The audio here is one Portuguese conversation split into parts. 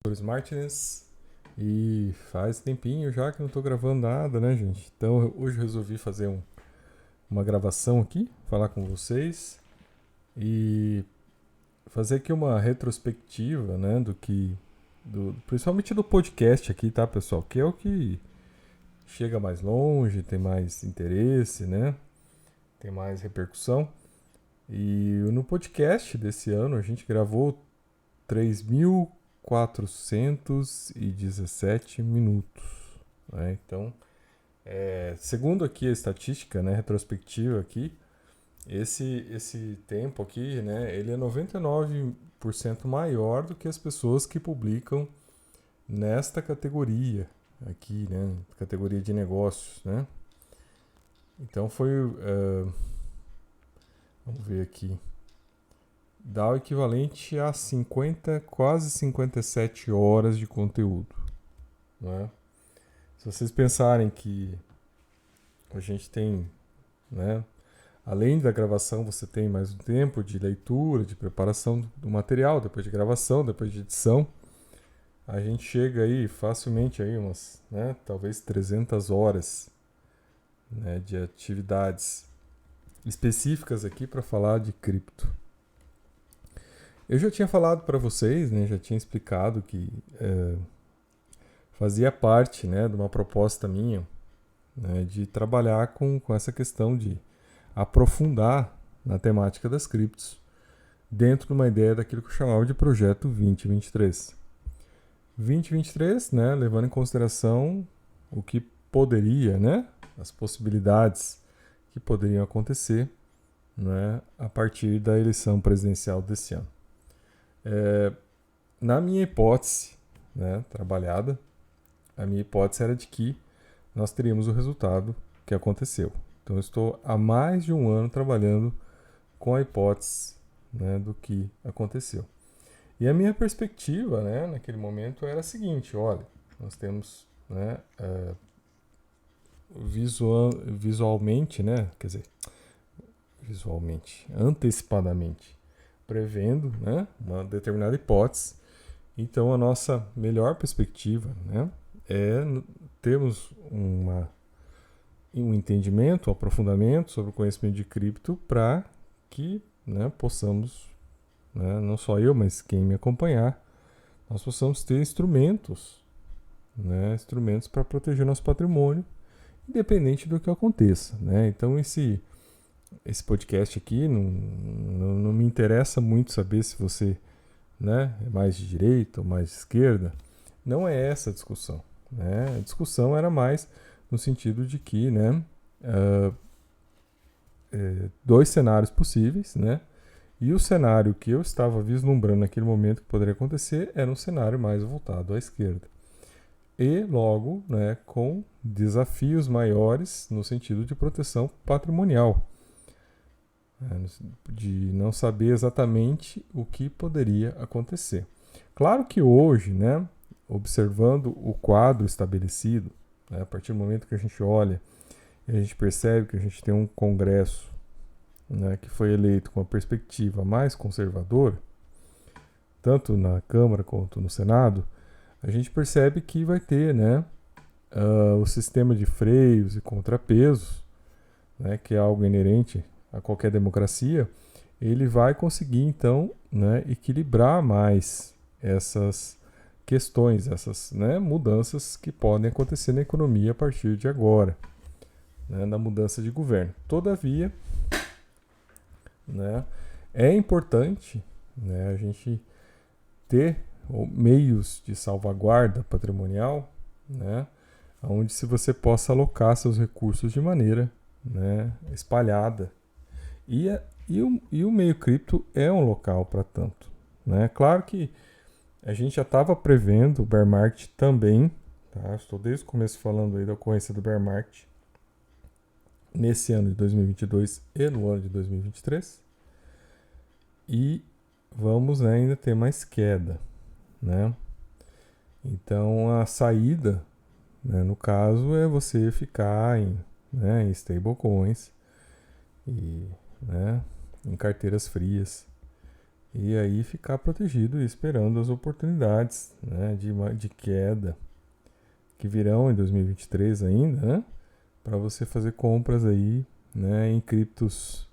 Dois Martins. E faz tempinho já que não tô gravando nada, né, gente? Então hoje eu resolvi fazer uma gravação aqui, falar com vocês e fazer aqui uma retrospectiva, né, principalmente do podcast aqui, tá, pessoal? Que é o que chega mais longe, tem mais interesse, né? Tem mais repercussão. E no podcast desse ano a gente gravou 3.417 minutos. Né? Então, segundo aqui a estatística, né, retrospectiva aqui, esse tempo aqui, né, ele é 99% maior do que as pessoas que publicam nesta categoria aqui, né, categoria de negócios, né. Então vamos ver aqui, dá o equivalente a 50, quase 57 horas de conteúdo, né. Se vocês pensarem que a gente tem, né, além da gravação, você tem mais um tempo de leitura, de preparação do material, depois de gravação, depois de edição. A gente chega aí facilmente aí umas, né, talvez 300 horas, né, de atividades específicas aqui para falar de cripto. Eu já tinha falado para vocês, né, já tinha explicado que fazia parte, né, de uma proposta minha, né, de trabalhar com essa questão de aprofundar na temática das criptos dentro de uma ideia daquilo que eu chamava de projeto 2023. 2023, né, levando em consideração o que poderia, né, as possibilidades que poderiam acontecer, né, a partir da eleição presidencial desse ano. Na minha hipótese, né, trabalhada, a minha hipótese era de que nós teríamos o resultado que aconteceu. Então eu estou há mais de um ano trabalhando com a hipótese, né, do que aconteceu. E a minha perspectiva, né, naquele momento era a seguinte: olha, nós temos, né, visualmente, né, quer dizer, visualmente, antecipadamente, prevendo, né, uma determinada hipótese. Então a nossa melhor perspectiva, né, é termos um entendimento, um aprofundamento sobre o conhecimento de cripto para que, né, possamos, né, não só eu, mas quem me acompanhar, nós possamos ter instrumentos, né, instrumentos para proteger nosso patrimônio, independente do que aconteça. Né? Então esse podcast aqui não me interessa muito saber se você, né, é mais de direita ou mais de esquerda. Não é essa a discussão. Né? A discussão era mais no sentido de que, né, dois cenários possíveis, né? E o cenário que eu estava vislumbrando naquele momento que poderia acontecer era um cenário mais voltado à esquerda. E logo, né, com desafios maiores no sentido de proteção patrimonial, né, de não saber exatamente o que poderia acontecer. Claro que hoje, né, observando o quadro estabelecido, né, a partir do momento que a gente olha e a gente percebe que a gente tem um Congresso, né, que foi eleito com uma perspectiva mais conservadora, tanto na Câmara quanto no Senado, a gente percebe que vai ter, né, o sistema de freios e contrapesos, né, que é algo inerente a qualquer democracia, ele vai conseguir então, né, equilibrar mais essas questões, essas, né, mudanças que podem acontecer na economia a partir de agora, né, na mudança de governo. Todavia, né, é importante, né, a gente ter meios de salvaguarda patrimonial, né, onde se você possa alocar seus recursos de maneira, né, espalhada. E o meio cripto é um local para tanto. Né? Claro que a gente já estava prevendo o bear market também. Tá? Estou desde o começo falando aí da ocorrência do bear market nesse ano de 2022 e no ano de 2023. E vamos, né, ainda ter mais queda. Né? Então a saída, né, no caso, é você ficar em stablecoins e, né, em carteiras frias e aí ficar protegido e esperando as oportunidades, né, de queda que virão em 2023 ainda, né, para você fazer compras aí, né, em criptos,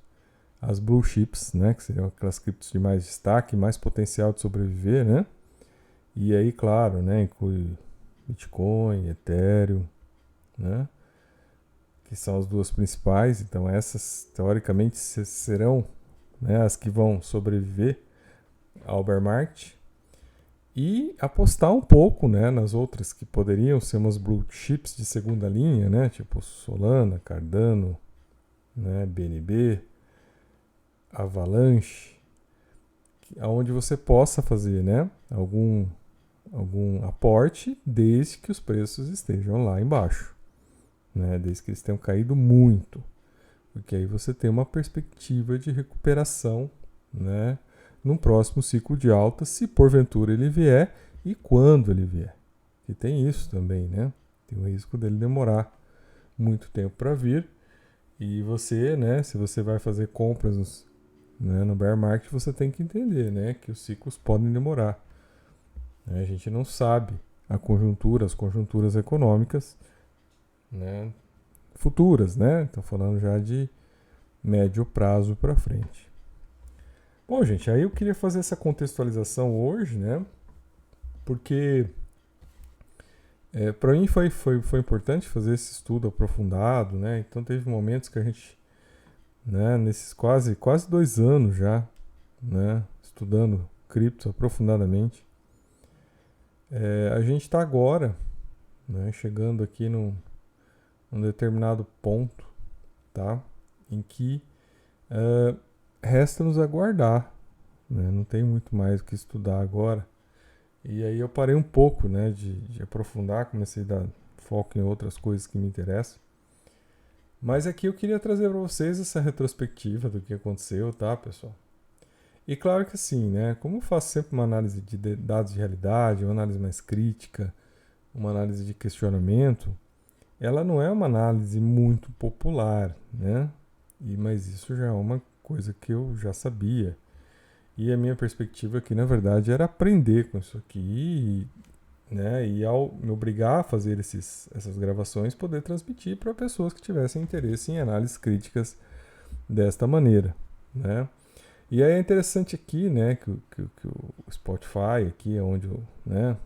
as blue chips, né, que seriam aquelas criptos de mais destaque, mais potencial de sobreviver, né? E aí, claro, né, inclui Bitcoin, Ethereum, né, que são as duas principais. Então essas, teoricamente, serão, né, as que vão sobreviver ao bear market. E apostar um pouco, né, nas outras que poderiam ser umas blue chips de segunda linha, né, tipo Solana, Cardano, né, BNB, Avalanche, aonde você possa fazer, né, algum aporte desde que os preços estejam lá embaixo, né, desde que eles tenham caído muito, porque aí você tem uma perspectiva de recuperação, né, num próximo ciclo de alta, se porventura ele vier e quando ele vier. E tem isso também, né? Tem o risco dele demorar muito tempo para vir. E você, né, se você vai fazer compras no bear market, você tem que entender, né, que os ciclos podem demorar. A gente não sabe as conjunturas econômicas, né, futuras, né? Estou falando já de médio prazo para frente. Bom, gente, aí eu queria fazer essa contextualização hoje, né? Porque para mim foi importante fazer esse estudo aprofundado, né? Então teve momentos que a gente, né, nesses quase 2 anos já, né, estudando cripto aprofundadamente, a gente está agora, né, chegando aqui num determinado ponto, tá? Em que resta nos aguardar, né? Não tem muito mais o que estudar agora. E aí eu parei um pouco, né, de aprofundar, comecei a dar foco em outras coisas que me interessam. Mas aqui eu queria trazer para vocês essa retrospectiva do que aconteceu, tá, pessoal? E claro que assim, né, como eu faço sempre uma análise de dados de realidade, uma análise mais crítica, uma análise de questionamento, ela não é uma análise muito popular, né? Mas isso já é uma coisa que eu já sabia. E a minha perspectiva aqui, na verdade, era aprender com isso aqui, né? E ao me obrigar a fazer essas gravações, poder transmitir para pessoas que tivessem interesse em análises críticas desta maneira, né? E aí é interessante aqui, né, que o Spotify aqui é onde, né,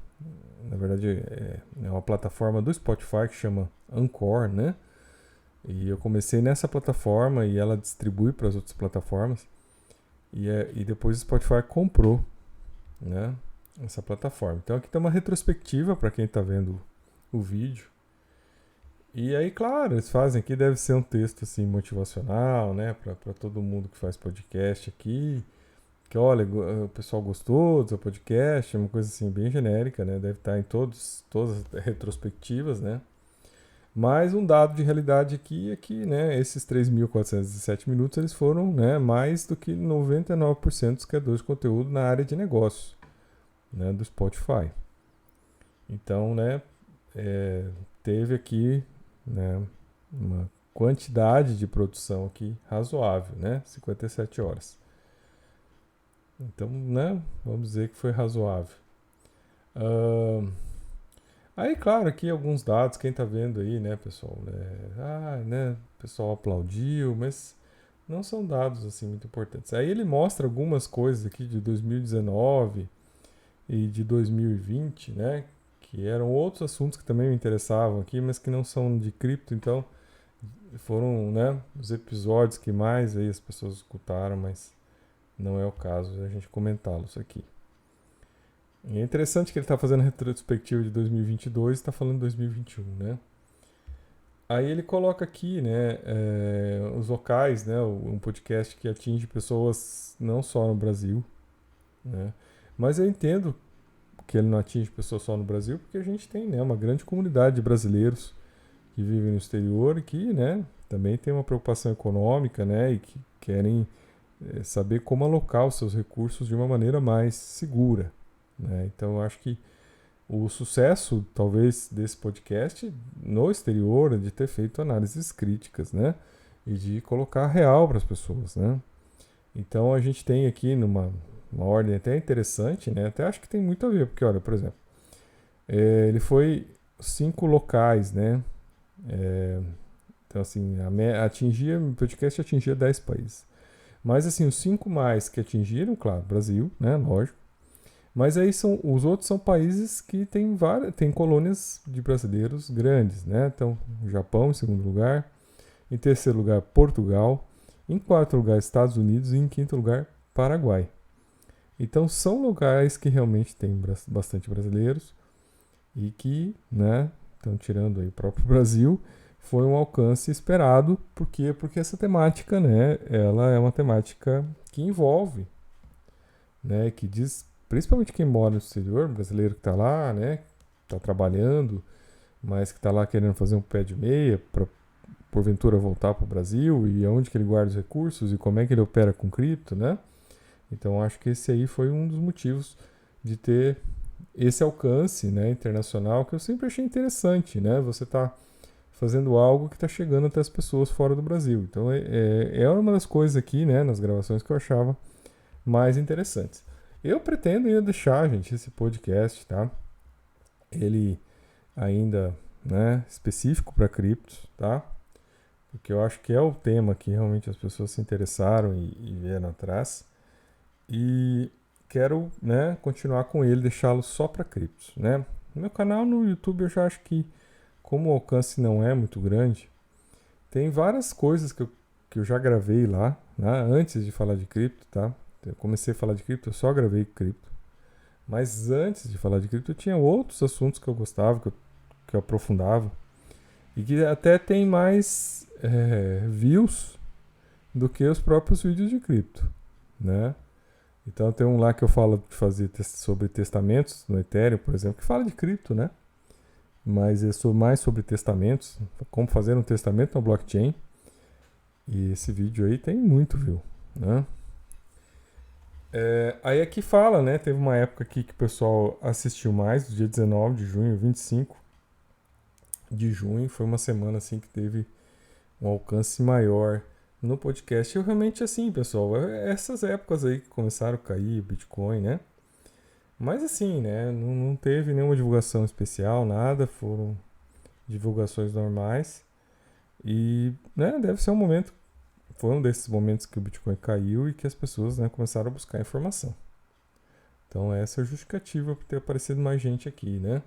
na verdade é uma plataforma do Spotify que chama Anchor, né? E eu comecei nessa plataforma e ela distribui para as outras plataformas. E depois o Spotify comprou, né, essa plataforma. Então aqui tem uma retrospectiva para quem está vendo o vídeo. E aí, claro, eles fazem aqui, deve ser um texto assim motivacional, né, para todo mundo que faz podcast aqui. Que olha, o pessoal gostou do seu podcast, é uma coisa assim bem genérica, né? Deve estar em todas as retrospectivas, né? Mas um dado de realidade aqui é que, né, esses 3.417 minutos eles foram, né, mais do que 99% dos criadores de conteúdo na área de negócio, né, do Spotify. Então, né, teve aqui, né, uma quantidade de produção aqui razoável, né, 57 horas. Então, né, vamos dizer que foi razoável. Aí, claro, aqui alguns dados, quem tá vendo aí, né, pessoal, né, o pessoal aplaudiu, mas não são dados, assim, muito importantes. Aí ele mostra algumas coisas aqui de 2019 e de 2020, né, que eram outros assuntos que também me interessavam aqui, mas que não são de cripto, então foram, né, os episódios que mais aí as pessoas escutaram, mas não é o caso de a gente comentá-los aqui. E é interessante que ele está fazendo a retrospectiva de 2022 e está falando de 2021, né? Aí ele coloca aqui, né, os locais, né, um podcast que atinge pessoas não só no Brasil, né? Mas eu entendo que ele não atinge pessoas só no Brasil, porque a gente tem, né, uma grande comunidade de brasileiros que vivem no exterior e que, né, também tem uma preocupação econômica, né, e que querem saber como alocar os seus recursos de uma maneira mais segura, né? Então eu acho que o sucesso, talvez, desse podcast no exterior é de ter feito análises críticas, né? E de colocar real para as pessoas, né? Então a gente tem aqui uma ordem até interessante, né? Até acho que tem muito a ver, porque olha, por exemplo, ele foi 5 locais, né? Então assim, o podcast atingia 10 países. Mas assim, os 5 mais que atingiram, claro, Brasil, né? Lógico. Mas aí os outros são países que tem colônias de brasileiros grandes, né? Então, Japão em segundo lugar, em terceiro lugar, Portugal, em quarto lugar, Estados Unidos e em quinto lugar, Paraguai. Então, são lugares que realmente tem bastante brasileiros e que, né, estão tirando aí o próprio Brasil, foi um alcance esperado. Por quê? Porque essa temática, né, ela é uma temática que envolve, né, que diz, principalmente quem mora no exterior, brasileiro que está lá, né, está trabalhando, mas que está lá querendo fazer um pé de meia para porventura voltar para o Brasil, e aonde que ele guarda os recursos e como é que ele opera com cripto, né? Então acho que esse aí foi um dos motivos de ter esse alcance, né, internacional, que eu sempre achei interessante, né? Você está fazendo algo que está chegando até as pessoas fora do Brasil. Então é uma das coisas aqui, né, nas gravações que eu achava mais interessantes. Eu pretendo ainda deixar, gente, esse podcast, tá? Ele ainda, né, específico para criptos, tá? Porque eu acho que é o tema que realmente as pessoas se interessaram e vieram atrás. E quero, né, continuar com ele, deixá-lo só para criptos, né? No meu canal no YouTube eu já acho que, como o alcance não é muito grande, tem várias coisas que eu já gravei lá, né, antes de falar de cripto, tá? Eu comecei a falar de cripto, eu só gravei cripto. Mas antes de falar de cripto, eu tinha outros assuntos que eu gostava, que eu aprofundava. E que até tem mais views do que os próprios vídeos de cripto, né? Então tem um lá que eu falo de fazer sobre testamentos no Ethereum, por exemplo, que fala de cripto, né? Mas eu sou mais sobre testamentos, como fazer um testamento na blockchain. E esse vídeo aí tem muito view, né? Aí aqui fala, né? Teve uma época aqui que o pessoal assistiu mais, do dia 19 de junho, 25 de junho. Foi uma semana assim que teve um alcance maior no podcast. Eu realmente, assim, pessoal, essas épocas aí que começaram a cair, Bitcoin, né? Mas assim, né? Não teve nenhuma divulgação especial, nada. Foram divulgações normais. E, né, deve ser foi um desses momentos que o Bitcoin caiu e que as pessoas, né, começaram a buscar informação. Então essa é a justificativa por ter aparecido mais gente aqui, né?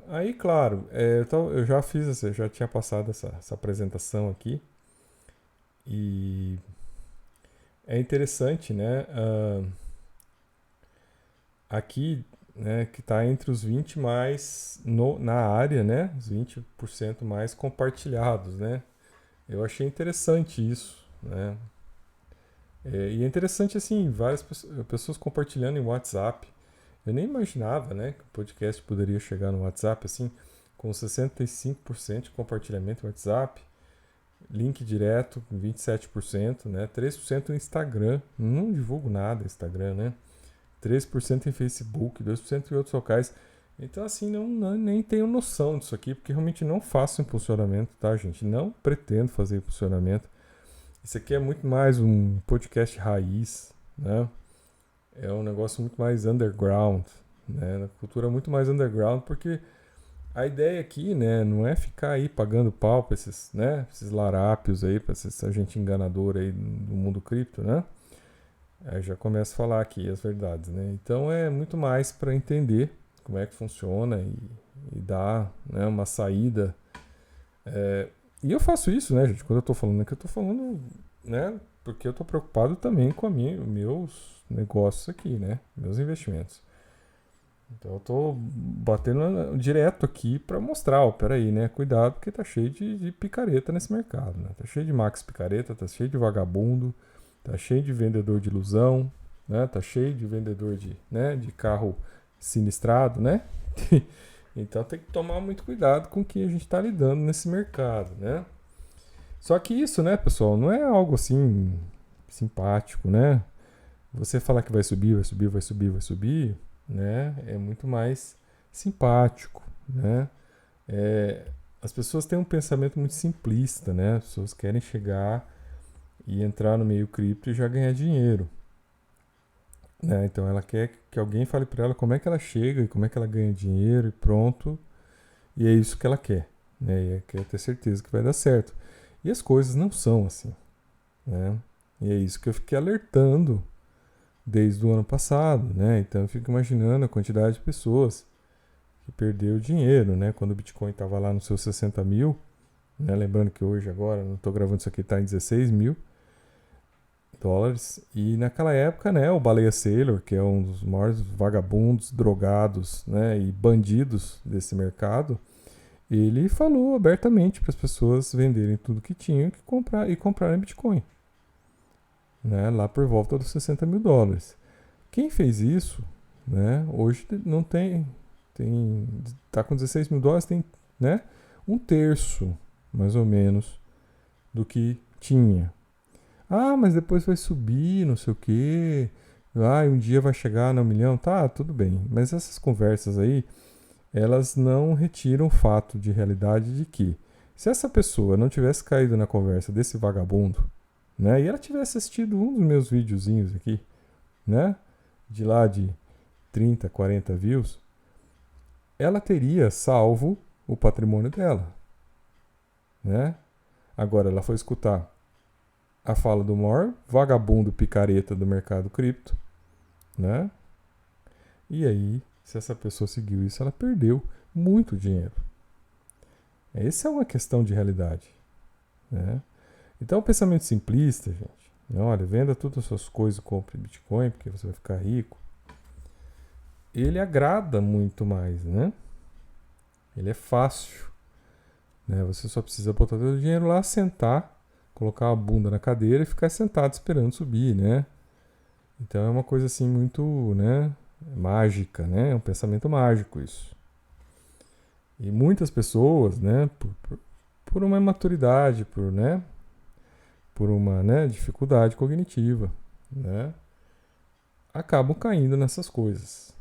Aí, claro, eu já já tinha passado essa apresentação aqui. E é interessante, né? Aqui, né, que está entre os 20 mais na área, né? Os 20% mais compartilhados, né? Eu achei interessante isso, né? E é interessante, assim, várias pessoas compartilhando em WhatsApp. Eu nem imaginava, né, que o podcast poderia chegar no WhatsApp, assim, com 65% de compartilhamento no WhatsApp, link direto com 27%, né, 3% no Instagram, não divulgo nada no Instagram, né, 3% em Facebook, 2% em outros locais. Então, assim, nem tenho noção disso aqui, porque realmente não faço impulsionamento, tá, gente? Não pretendo fazer impulsionamento. Isso aqui é muito mais um podcast raiz, né? É um negócio muito mais underground, né? Na cultura muito mais underground, porque a ideia aqui, né, não é ficar aí pagando pau para esses, né, esses larápios aí, para essa gente enganadora aí do mundo cripto, né? Aí já começo a falar aqui as verdades, né? Então é muito mais para entender como é que funciona e dar, né, uma saída. E eu faço isso, né, gente? Quando eu tô falando aqui, eu tô falando, né, porque eu tô preocupado também com meus negócios aqui, né? Meus investimentos. Então eu tô batendo direto aqui para mostrar, ó, peraí, né? Cuidado, porque tá cheio de picareta nesse mercado, né? Tá cheio de Max picareta, tá cheio de vagabundo, tá cheio de vendedor de ilusão, né? Tá cheio de vendedor de carro sinistrado, né? Então tem que tomar muito cuidado com o que a gente está lidando nesse mercado, né? Só que isso, né, pessoal, não é algo assim simpático, né? Você falar que vai subir, vai subir, vai subir, vai subir, né? É muito mais simpático, né? As pessoas têm um pensamento muito simplista, né? As pessoas querem chegar e entrar no meio cripto e já ganhar dinheiro. né? Então ela quer que alguém fale para ela como é que ela chega e como é que ela ganha dinheiro e pronto. E é isso que ela quer, né? E quer ter certeza que vai dar certo. E as coisas não são assim, né? E é isso que eu fiquei alertando desde o ano passado, né? Então eu fico imaginando a quantidade de pessoas que perdeu dinheiro, né? Quando o Bitcoin estava lá nos seus 60 mil, né? Lembrando que hoje, agora, não estou gravando isso aqui, está em 16 mil dólares. E naquela época, né? O Baleia Sailor, que é um dos maiores vagabundos, drogados, né? E bandidos desse mercado, ele falou abertamente para as pessoas venderem tudo que tinham que comprar e comprarem Bitcoin, né? Lá por volta dos 60 mil dólares. Quem fez isso, né? Hoje não tá com 16 mil dólares, tem, né? Um terço, mais ou menos, do que tinha. Ah, mas depois vai subir, não sei o quê. Ah, um dia vai chegar no 1 milhão. Tá, tudo bem. Mas essas conversas aí, elas não retiram o fato de realidade de que se essa pessoa não tivesse caído na conversa desse vagabundo, né? E ela tivesse assistido um dos meus videozinhos aqui, né? De lá de 30, 40 views, ela teria salvo o patrimônio dela, né? Agora ela foi escutar a fala do maior vagabundo picareta do mercado cripto, né? E aí, se essa pessoa seguiu isso, ela perdeu muito dinheiro. Essa é uma questão de realidade, né? Então, o pensamento simplista, gente, né? Olha, venda todas as suas coisas e compre Bitcoin, porque você vai ficar rico. Ele agrada muito mais, né? Ele é fácil, né? Você só precisa botar seu dinheiro lá, sentar, colocar a bunda na cadeira e ficar sentado esperando subir, né? Então é uma coisa assim muito, né, mágica, né? É um pensamento mágico isso. E muitas pessoas, né, por uma imaturidade, por uma, né, dificuldade cognitiva, né, acabam caindo nessas coisas,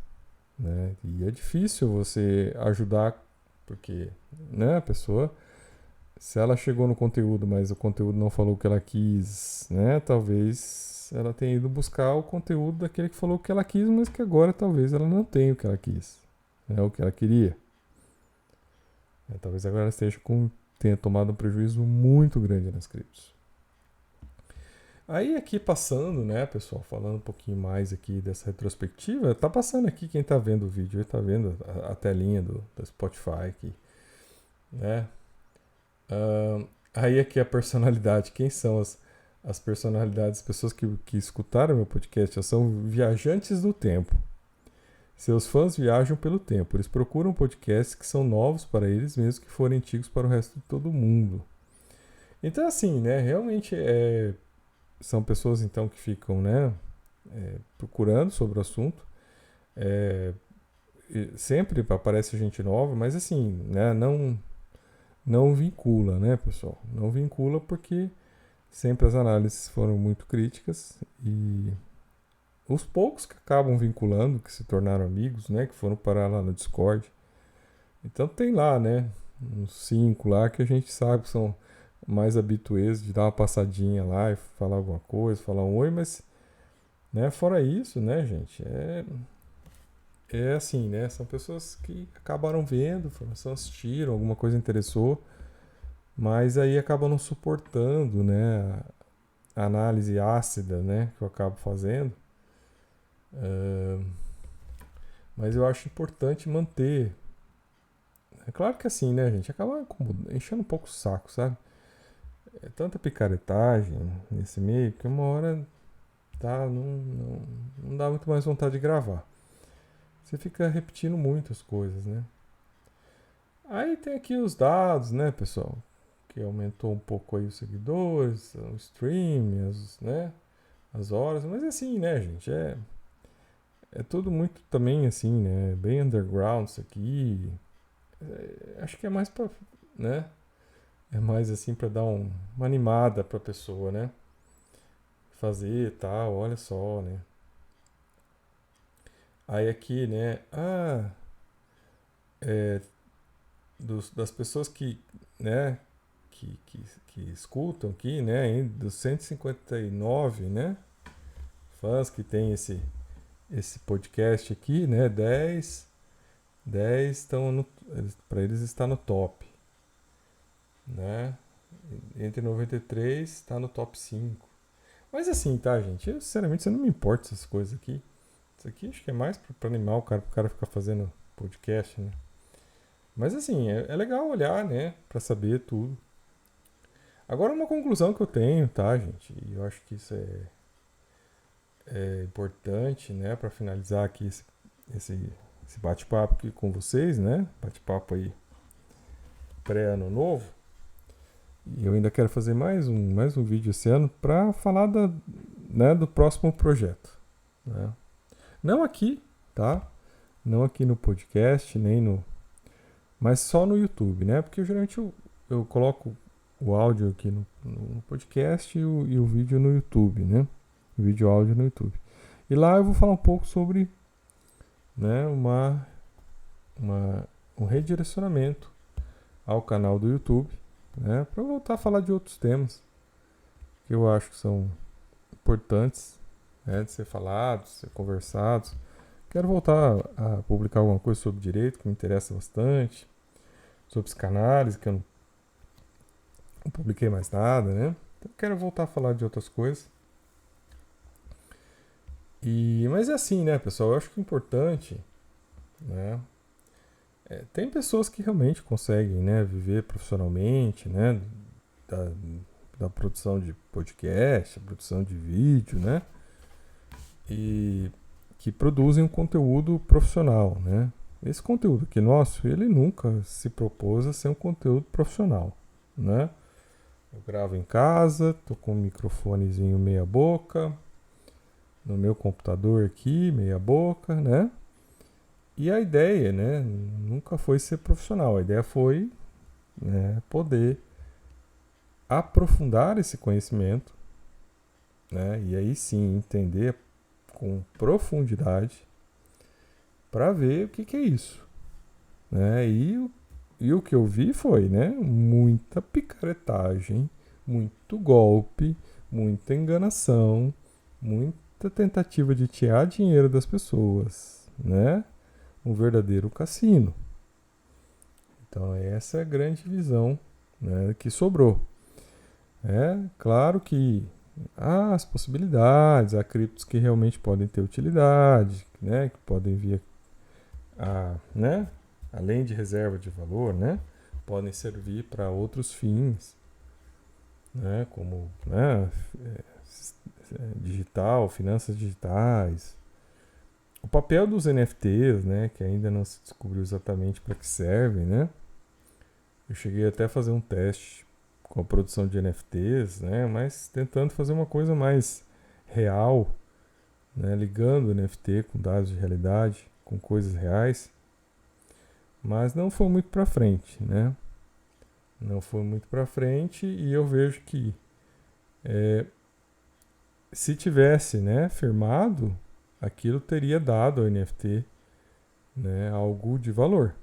né? E é difícil você ajudar porque, né, a pessoa, se ela chegou no conteúdo, mas o conteúdo não falou o que ela quis, né, talvez ela tenha ido buscar o conteúdo daquele que falou o que ela quis, mas que agora talvez ela não tenha o que ela quis, né, o que ela queria. Talvez agora ela tenha tomado um prejuízo muito grande nas criptos. Aí aqui passando, né, pessoal, falando um pouquinho mais aqui dessa retrospectiva, tá passando aqui quem tá vendo o vídeo, tá vendo a telinha do Spotify aqui, né? Aí aqui a personalidade, quem são as personalidades, as pessoas que escutaram meu podcast, são viajantes do tempo. Seus fãs viajam pelo tempo, eles procuram podcasts que são novos para eles, mesmo que forem antigos para o resto de todo mundo. Então assim, né, realmente são pessoas então que ficam, né, procurando sobre o assunto. Sempre aparece gente nova, mas assim, né, não vincula, né, pessoal? Não vincula porque sempre as análises foram muito críticas e os poucos que acabam vinculando, que se tornaram amigos, né, que foram parar lá no Discord. Então tem lá, né, uns 5 lá que a gente sabe que são mais habituês de dar uma passadinha lá e falar alguma coisa, falar um oi, mas, né, fora isso, né, gente, é assim, né, são pessoas que acabaram vendo, informação, assistiram, alguma coisa interessou, mas aí acabam não suportando, né, a análise ácida, né, que eu acabo fazendo. Mas eu acho importante manter. É claro que assim, né, gente? Acaba enchendo um pouco o saco, sabe? É tanta picaretagem nesse meio que uma hora tá, não dá muito mais vontade de gravar. Você fica repetindo muitas coisas, né? Aí tem aqui os dados, né, pessoal? Que aumentou um pouco aí os seguidores, o stream, né? As horas. Mas assim, né, gente? É tudo muito também assim, né? Bem underground isso aqui. Acho que é mais pra, né? É mais assim pra dar uma animada pra pessoa, né? Fazer e tal, olha só, né? Aí aqui, né? Das pessoas que, né? Que escutam aqui, né? Dos 159, né? Fãs que tem esse podcast aqui, né? 10 estão para eles está no top, né? Entre 93 está no top 5. Mas assim, tá, gente? Eu, sinceramente, você não me importa essas coisas aqui. Isso aqui acho que é mais para animar o cara, pro cara ficar fazendo podcast, né? Mas assim, é legal olhar, né? Pra saber tudo. Agora, uma conclusão que eu tenho, tá, gente? E eu acho que isso é importante, né? Pra finalizar aqui esse bate-papo aqui com vocês, né? Bate-papo aí pré-ano novo. E eu ainda quero fazer mais um vídeo esse ano pra falar né, do próximo projeto, né? Não aqui, tá? Não aqui no podcast, nem no... Mas só no YouTube, né? Porque geralmente eu coloco o áudio aqui no podcast e o vídeo no YouTube, né? O vídeo e áudio no YouTube. E lá eu vou falar um pouco sobre, né, um redirecionamento ao canal do YouTube, né? Para voltar a falar de outros temas que eu acho que são importantes, né, de ser falados, de ser conversados. Quero voltar a publicar alguma coisa sobre direito que me interessa bastante, sobre psicanálise, que eu não publiquei mais nada, né? Então quero voltar a falar de outras coisas. Mas é assim, né, pessoal? Eu acho que é importante, né? Tem pessoas que realmente conseguem, né, viver profissionalmente, né, da, da produção de podcast, produção de vídeo, né? E que produzem um conteúdo profissional, né? Esse conteúdo aqui nosso, ele nunca se propôs a ser um conteúdo profissional, né? Eu gravo em casa, tô com um microfonezinho meia boca, no meu computador aqui, meia boca, né? E a ideia, né, nunca foi ser profissional, a ideia foi, né, poder aprofundar esse conhecimento, né? E aí sim entender com profundidade para ver o que é isso, né? E o que eu vi foi, né, muita picaretagem, muito golpe, muita enganação, muita tentativa de tirar dinheiro das pessoas, né? Um verdadeiro cassino. Então essa é a grande visão, né, que sobrou. É claro que há as possibilidades, há criptos que realmente podem ter utilidade, né, que podem vir né, além de reserva de valor, né, podem servir para outros fins, né, como, né, digital, finanças digitais. O papel dos NFTs, né, que ainda não se descobriu exatamente para que servem, né? Eu cheguei até a fazer um teste com a produção de NFTs, né, mas tentando fazer uma coisa mais real, né, ligando o NFT com dados de realidade, com coisas reais, mas não foi muito para frente, né? Não foi muito para frente e eu vejo que se tivesse, né, firmado, aquilo teria dado ao NFT, né, algo de valor,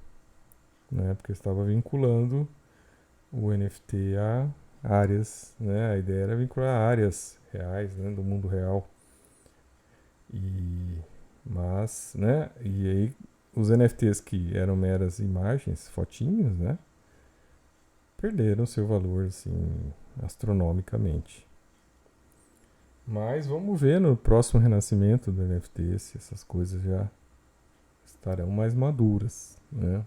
né, porque estava vinculando o NFT a áreas, né, a ideia era vincular áreas reais, né, do mundo real. Mas, né, e aí os NFTs que eram meras imagens, fotinhos, né, perderam seu valor, assim, astronomicamente. Mas vamos ver no próximo renascimento do NFT se essas coisas já estarão mais maduras, né?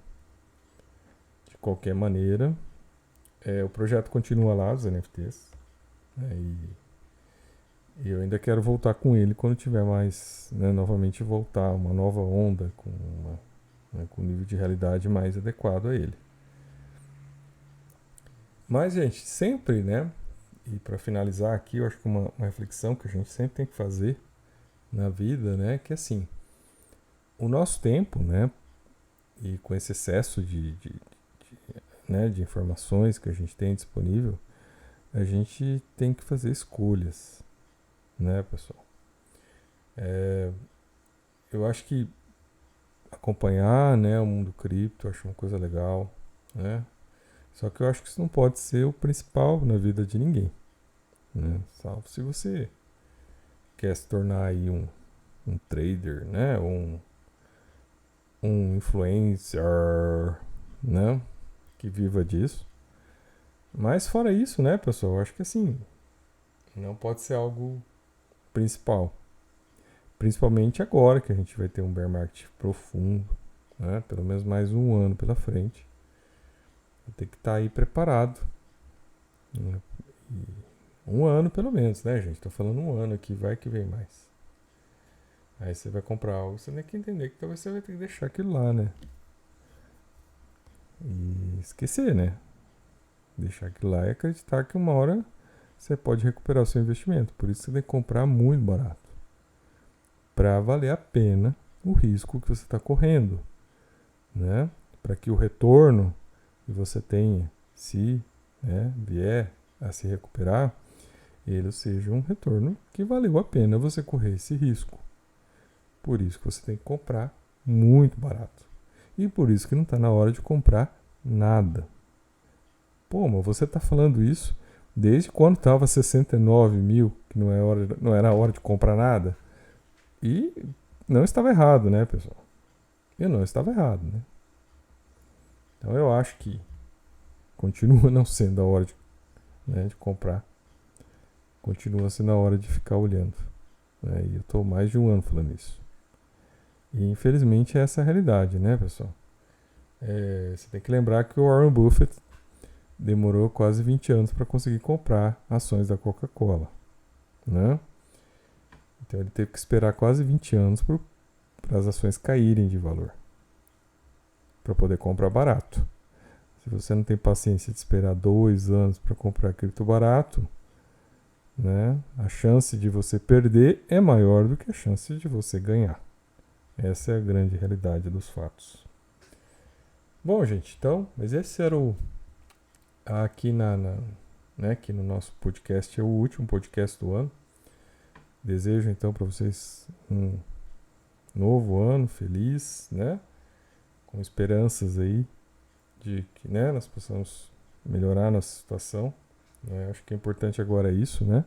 De qualquer maneira, o projeto continua lá, os NFTs, né? E eu ainda quero voltar com ele quando tiver mais, né, novamente voltar uma nova onda com um nível de realidade mais adequado a ele. Mas, gente, sempre, né? E para finalizar aqui, eu acho que uma reflexão que a gente sempre tem que fazer na vida, né? Que assim, o nosso tempo, né? E com esse excesso né, de informações que a gente tem disponível, a gente tem que fazer escolhas, né, pessoal? Eu acho que acompanhar, né, o mundo cripto, eu acho uma coisa legal, né? Só que eu acho que isso não pode ser o principal na vida de ninguém, né? Salvo se você quer se tornar aí um um trader, né? Um influencer, né? Que viva disso. Mas fora isso, né, pessoal? Eu acho que assim, não pode ser algo principal. Principalmente agora que a gente vai ter um bear market profundo, né? Pelo menos mais um ano pela frente. Tem que estar aí preparado. Né? Um ano pelo menos, né, gente? Tô falando um ano aqui, vai que vem mais. Aí você vai comprar algo, você tem que entender que talvez você vai ter que deixar aquilo lá, né? E esquecer, né? Deixar aquilo lá e acreditar que uma hora você pode recuperar o seu investimento. Por isso você tem que comprar muito barato. Para valer a pena o risco que você está correndo, né? Para que o retorno que você tenha, se vier a se recuperar, ele seja um retorno que valeu a pena você correr esse risco. Por isso que você tem que comprar muito barato. E por isso que não está na hora de comprar nada. Pô, mas você está falando isso desde quando estava 69 mil, que não era hora de comprar nada. E não estava errado, né, pessoal? Eu não estava errado, né? Então eu acho que continua não sendo a hora de comprar. Continua sendo a hora de ficar olhando. Né? E eu estou mais de um ano falando isso. E infelizmente essa é a realidade, né, pessoal? Você tem que lembrar que o Warren Buffett demorou quase 20 anos para conseguir comprar ações da Coca-Cola, né? Então ele teve que esperar quase 20 anos para as ações caírem de valor, para poder comprar barato. Se você não tem paciência de esperar 2 anos para comprar cripto barato, né, a chance de você perder é maior do que a chance de você ganhar. Essa é a grande realidade dos fatos. Bom, gente, então, mas esse era o aqui aqui no nosso podcast, é o último podcast do ano. Desejo então para vocês um novo ano feliz, né? Com esperanças aí de que, né, nós possamos melhorar nossa situação. Né? Acho que é importante agora isso, né?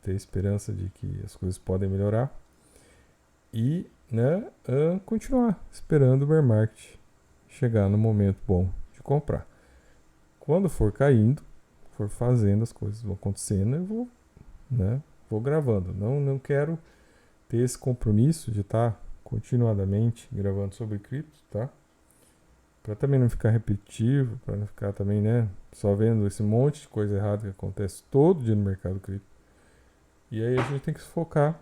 Ter esperança de que as coisas podem melhorar e, né, continuar esperando o bear market chegar no momento bom de comprar. Quando for caindo, for fazendo, as coisas vão acontecendo, eu vou gravando. Não quero ter esse compromisso de estar continuadamente gravando sobre cripto, tá? Para também não ficar repetitivo, para não ficar também, né, só vendo esse monte de coisa errada que acontece todo dia no mercado cripto. E aí a gente tem que se focar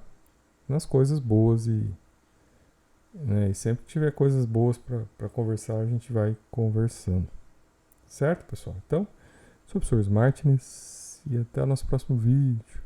nas coisas boas e sempre que tiver coisas boas para conversar, a gente vai conversando. Certo, pessoal? Então, sou o professor Martins e até o nosso próximo vídeo.